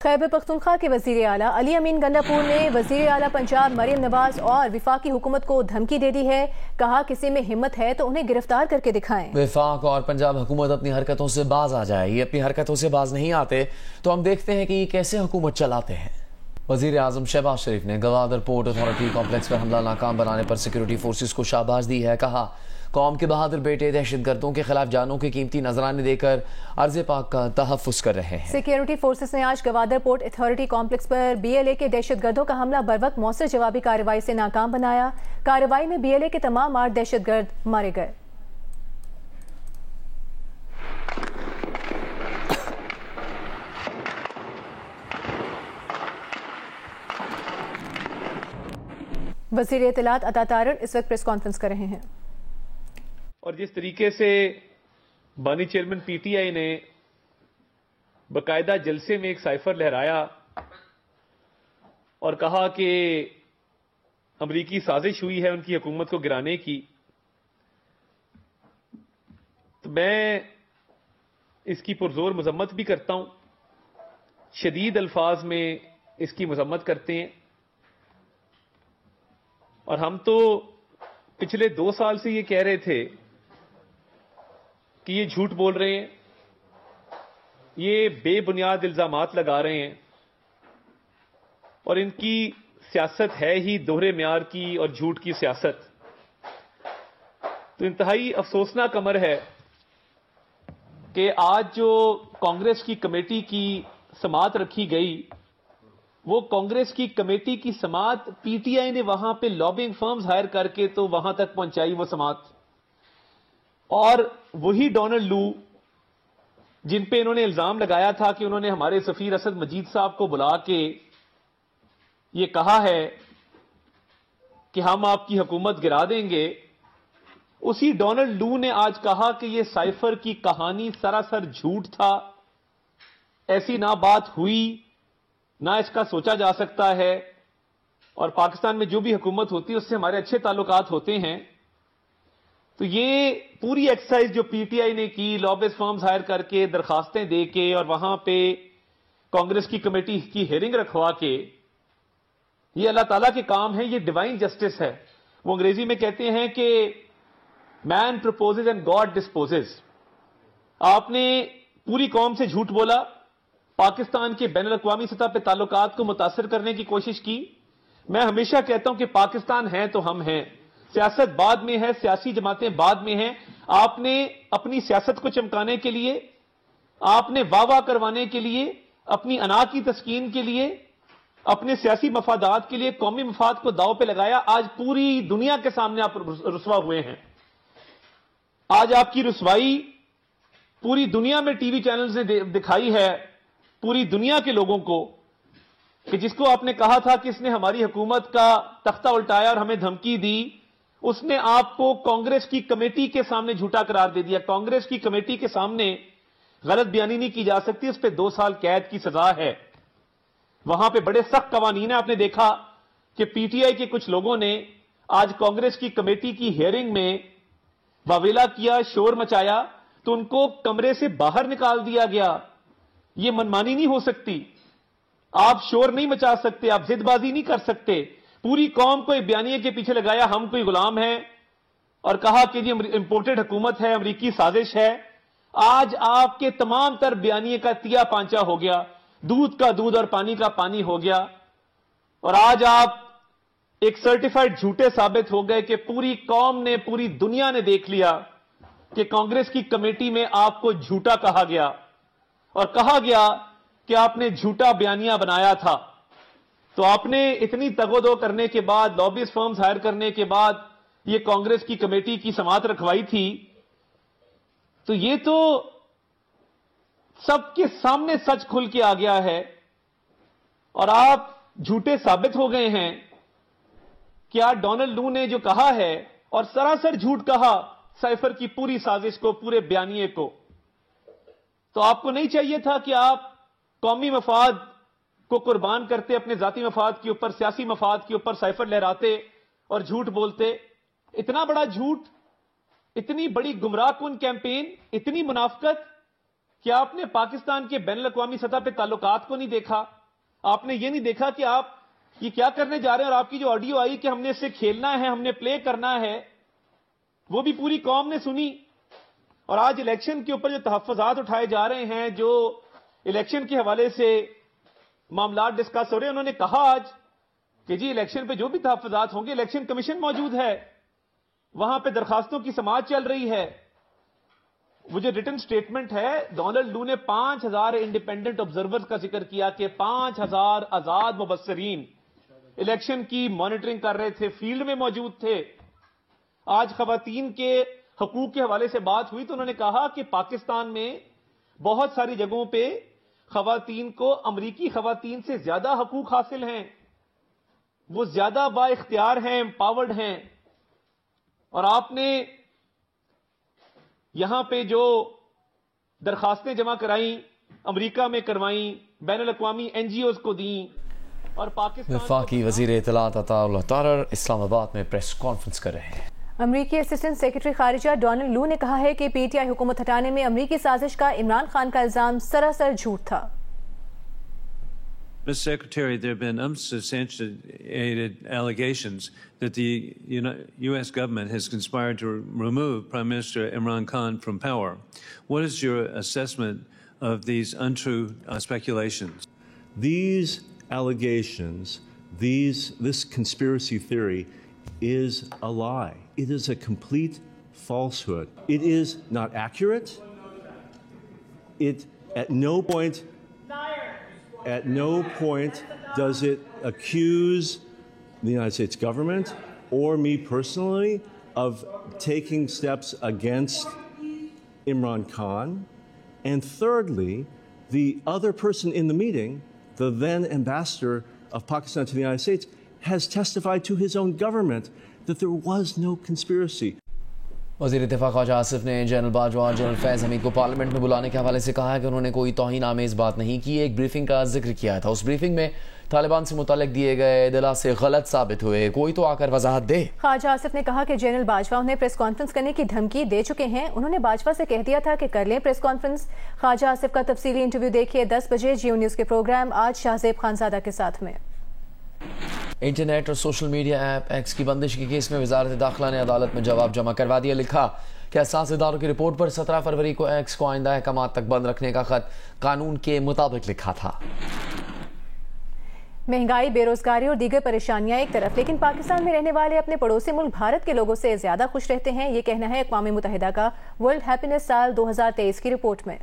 خیبر پختونخوا کے وزیر اعلیٰ علی امین گنڈاپور نے وزیر اعلیٰ پنجاب مریم نواز اور وفاقی حکومت کو دھمکی دے دی ہے۔ کہا کسی میں ہمت ہے تو انہیں گرفتار کر کے دکھائیں۔ وفاق اور پنجاب حکومت اپنی حرکتوں سے باز آ جائے۔ یہ اپنی حرکتوں سے باز نہیں آتے تو ہم دیکھتے ہیں کہ یہ کیسے حکومت چلاتے ہیں۔ وزیر اعظم شہباز شریف نے گوادر پورٹ اتھارٹی کمپلیکس پر حملہ ناکام بنانے پر سیکورٹی فورسز کو شاباش دی ہے۔ کہا قوم کے بہادر بیٹے دہشت گردوں کے خلاف جانوں کے قیمتی نذرانے دے کر ارض پاک کا تحفظ کر رہے ہیں۔ سیکورٹی فورسز نے آج گوادر پورٹ اتھارٹی کمپلیکس پر بی ایل اے کے دہشت گردوں کا حملہ بروقت مؤثر جوابی کارروائی سے ناکام بنایا۔ کارروائی میں بی ایل اے کے تمام 8 دہشت گرد مارے گئے۔ وزیر اطلاعات عطا تارڑ اس وقت پریس کانفرنس کر رہے ہیں۔ اور جس طریقے سے بانی چیئرمین پی ٹی آئی نے باقاعدہ جلسے میں ایک سائفر لہرایا اور کہا کہ امریکی سازش ہوئی ہے ان کی حکومت کو گرانے کی، تو میں اس کی پرزور مذمت بھی کرتا ہوں، شدید الفاظ میں اس کی مذمت کرتے ہیں۔ اور ہم تو پچھلے 2 سال سے یہ کہہ رہے تھے کہ یہ جھوٹ بول رہے ہیں، یہ بے بنیاد الزامات لگا رہے ہیں، اور ان کی سیاست ہے ہی دوہرے معیار کی اور جھوٹ کی سیاست۔ تو انتہائی افسوسناک امر ہے کہ آج جو کانگریس کی کمیٹی کی سماعت رکھی گئی، وہ کانگریس کی کمیٹی کی سماعت پی ٹی آئی نے وہاں پہ لابنگ فرمز ہائر کر کے تو وہاں تک پہنچائی وہ سماعت، اور وہی ڈونلڈ لو جن پہ انہوں نے الزام لگایا تھا کہ انہوں نے ہمارے سفیر اسد مجید صاحب کو بلا کے یہ کہا ہے کہ ہم آپ کی حکومت گرا دیں گے، اسی ڈونلڈ لو نے آج کہا کہ یہ سائفر کی کہانی سراسر جھوٹ تھا، ایسی نہ بات ہوئی، نہ اس کا سوچا جا سکتا ہے، اور پاکستان میں جو بھی حکومت ہوتی ہے اس سے ہمارے اچھے تعلقات ہوتے ہیں۔ تو یہ پوری ایکسرسائز جو پی ٹی آئی نے کی، لابسٹ فرمز ہائر کر کے، درخواستیں دے کے، اور وہاں پہ کانگریس کی کمیٹی کی ہیئرنگ رکھوا کے، یہ اللہ تعالیٰ کے کام ہے، یہ ڈیوائن جسٹس ہے۔ وہ انگریزی میں کہتے ہیں کہ مین پرپوزز اینڈ گاڈ ڈسپوزز۔ آپ نے پوری قوم سے جھوٹ بولا، پاکستان کے بین الاقوامی سطح پہ تعلقات کو متاثر کرنے کی کوشش کی۔ میں ہمیشہ کہتا ہوں کہ پاکستان ہے تو ہم ہیں، سیاست بعد میں ہے، سیاسی جماعتیں بعد میں ہیں۔ آپ نے اپنی سیاست کو چمکانے کے لیے، آپ نے واہ واہ کروانے کے لیے، اپنی انا کی تسکین کے لیے، اپنے سیاسی مفادات کے لیے قومی مفاد کو داؤ پہ لگایا۔ آج پوری دنیا کے سامنے آپ رسوا ہوئے ہیں۔ آج آپ کی رسوائی پوری دنیا میں ٹی وی چینلز نے دکھائی ہے، پوری دنیا کے لوگوں کو، کہ جس کو آپ نے کہا تھا کہ اس نے ہماری حکومت کا تختہ الٹایا اور ہمیں دھمکی دی، اس نے آپ کو کانگریس کی کمیٹی کے سامنے جھوٹا قرار دے دیا۔ کانگریس کی کمیٹی کے سامنے غلط بیانی نہیں کی جا سکتی، اس پہ 2 سال قید کی سزا ہے۔ وہاں پہ بڑے سخت قوانین ہیں۔ آپ نے دیکھا کہ پی ٹی آئی کے کچھ لوگوں نے آج کانگریس کی کمیٹی کی ہیئرنگ میں واویلا کیا، شور مچایا، تو ان کو کمرے سے باہر نکال دیا گیا۔ یہ منمانی نہیں ہو سکتی، آپ شور نہیں مچا سکتے، آپ ضد بازی نہیں کر سکتے۔ پوری قوم کو ایک بیانیے کے پیچھے لگایا ہم کوئی غلام ہیں، اور کہا کہ یہ امپورٹڈ حکومت ہے، امریکی سازش ہے۔ آج آپ کے تمام تر بیانیے کا تیا پانچا ہو گیا، دودھ کا دودھ اور پانی کا پانی ہو گیا، اور آج آپ ایک سرٹیفائیڈ جھوٹے ثابت ہو گئے کہ پوری قوم نے، پوری دنیا نے دیکھ لیا کہ کانگریس کی کمیٹی میں آپ کو جھوٹا کہا گیا، اور کہا گیا کہ آپ نے جھوٹا بیانیہ بنایا تھا۔ تو آپ نے اتنی تگودو کرنے کے بعد، لابیز فرمز ہائر کرنے کے بعد یہ کانگریس کی کمیٹی کی سماعت رکھوائی تھی، تو یہ تو سب کے سامنے سچ کھل کے آ گیا ہے، اور آپ جھوٹے ثابت ہو گئے ہیں۔ کیا ڈونلڈ لو نے جو کہا ہے، اور سراسر جھوٹ کہا سائفر کی پوری سازش کو، پورے بیانیے کو، تو آپ کو نہیں چاہیے تھا کہ آپ قومی مفاد کو قربان کرتے، اپنے ذاتی مفاد کے اوپر، سیاسی مفاد کے اوپر سائفر لہراتے اور جھوٹ بولتے؟ اتنا بڑا جھوٹ، اتنی بڑی گمراہ کن کیمپین، اتنی منافقت، کہ آپ نے پاکستان کے بین الاقوامی سطح پہ تعلقات کو نہیں دیکھا. آپ نے یہ نہیں دیکھا کہ آپ یہ کیا کرنے جا رہے ہیں, اور آپ کی جو آڈیو آئی کہ ہم نے اس سے کھیلنا ہے, ہم نے پلے کرنا ہے, وہ بھی پوری قوم نے سنی. اور آج الیکشن کے اوپر جو تحفظات اٹھائے جا رہے ہیں, جو الیکشن کے حوالے سے معاملات ڈسکس ہو رہے ہیں, انہوں نے کہا آج کہ جی الیکشن پہ جو بھی تحفظات ہوں گے, الیکشن کمیشن موجود ہے, وہاں پہ درخواستوں کی سماعت چل رہی ہے. وہ جو ریٹن سٹیٹمنٹ ہے, ڈونلڈ لو نے 5000 انڈیپینڈنٹ آبزرورز کا ذکر کیا کہ 5000 آزاد مبصرین الیکشن کی مانیٹرنگ کر رہے تھے, فیلڈ میں موجود تھے. آج خواتین کے حقوق کے حوالے سے بات ہوئی تو انہوں نے کہا کہ پاکستان میں بہت ساری جگہوں پہ خواتین کو امریکی خواتین سے زیادہ حقوق حاصل ہیں, وہ زیادہ با اختیار ہیں, امپاورڈ ہیں. اور آپ نے یہاں پہ جو درخواستیں جمع کرائیں, امریکہ میں کروائیں, بین الاقوامی NGOs کو دیں, اور پاکستان وفاقی وزیر اطلاعات عطا اللہ تارڑ اسلام آباد میں پریس کانفرنس کر رہے ہیں. امریکی اسسٹنٹ سیکرٹری خارجہ ڈونلڈ لو نے کہا ہے کہ PTI حکومت ہٹانے میں امریکی سازش کا عمران خان کا الزام سراسر جھوٹ تھا. Mr. Secretary, there have been unsubstantiated allegations that the U.S. government has conspired to remove Prime Minister Imran Khan from power. What is your assessment of these untrue speculations? These allegations, this conspiracy theory is a lie. It is a complete falsehood. It is not accurate. It at no point does it accuse the United States government or me personally of taking steps against Imran Khan. And thirdly, the other person in the meeting, the then ambassador of Pakistan to the United States, has testified to his own government that there was no conspiracy. وزیر دفاع خواجہ آصف نے general Bajwa general فیض حمید کو parliament میں بلانے کے حوالے سے کہا ہے کہ انہوں نے کوئی توہین آمیز بات نہیں کی. ایک بریفنگ کا ذکر کیا تھا, اس بریفنگ میں طالبان سے متعلق دیے گئے اطلاع سے غلط ثابت ہوئے, کوئی تو آ کر وضاحت دے. خواجہ آصف نے کہا کہ جنرل باجوہ انہیں پریس کانفرنس کرنے کی دھمکی دے چکے ہیں. انہوں نے باجوہ سے کہہ دیا تھا کہ کر لیں پریس کانفرنس. خواجہ آصف کا تفصیلی انٹرویو دیکھیے 10 بجے جیو نیوز کے پروگرام آج شاہزیب خانزادہ کے ساتھ میں. انٹرنیٹ اور سوشل میڈیا ایپ ایکس کی بندش کے کیس میں وزارت داخلہ نے عدالت میں جواب جمع کروا دیا. لکھا کہ حساس اداروں کی رپورٹ پر 17 فروری کو ایکس کو آئندہ احکامات تک بند رکھنے کا خط قانون کے مطابق لکھا تھا. مہنگائی, بے روزگاری اور دیگر پریشانیاں ایک طرف, لیکن پاکستان میں رہنے والے اپنے پڑوسی ملک بھارت کے لوگوں سے زیادہ خوش رہتے ہیں, یہ کہنا ہے اقوام متحدہ کا ورلڈ ہیپینس سال 2023 کی رپورٹ میں.